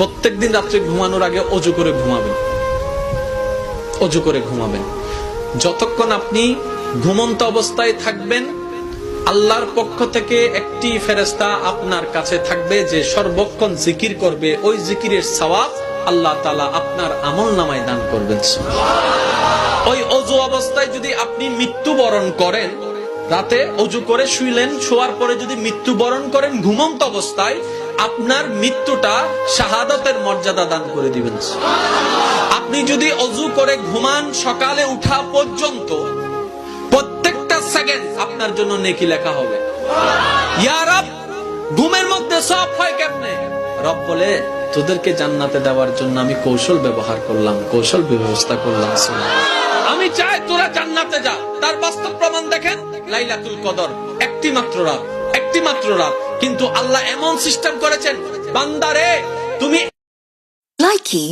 প্রত্যেকদিন রাত্রে ঘুমানোর আগে অজু করে ঘুমাবেন, অজু করে ঘুমাবেন। যতক্ষণ আপনি ঘুমন্ত অবস্থায় থাকবেন, আল্লাহর পক্ষ থেকে একটি ফেরেশতা আপনার কাছে থাকবে যে সর্বক্ষণ জিকির করবে। ওই জিকিরের সওয়াব আল্লাহ তাআলা আপনার আমলনামায় দান করবেন। ওই অজু অবস্থায় যদি আপনি মৃত্যুবরণ করেন, রাতে অজু করে শুইলেন, শোয়ার পরে যদি মৃত্যুবরণ করেন ঘুমন্ত অবস্থায়, আপনার মৃত্যুটা শাহাদাতের মর্যাদা দান করে দিবেন। আপনি যদি অজু করে ঘুমান, সকালে উঠা পর্যন্ত প্রত্যেকটা সেকেন্ড আপনার জন্য নেকি লেখা হবে। ইয়া রব, ঘুমের মধ্যে সব হয় কেমনে? রব বলে, তোদেরকে জান্নাতে দেওয়ার জন্য আমি কৌশল ব্যবহার করলাম, কৌশল ব্যবস্থা করলাম। আমি চাই তোরা জান্নাতে যা। তার বাস্তব প্রমাণ দেখেন, লাইলাতুল কদর একটি মাত্র রাত, একটি মাত্র রাত, কিন্তু আল্লাহ এমন সিস্টেম করেছেন, বান্দারে তুমি Likey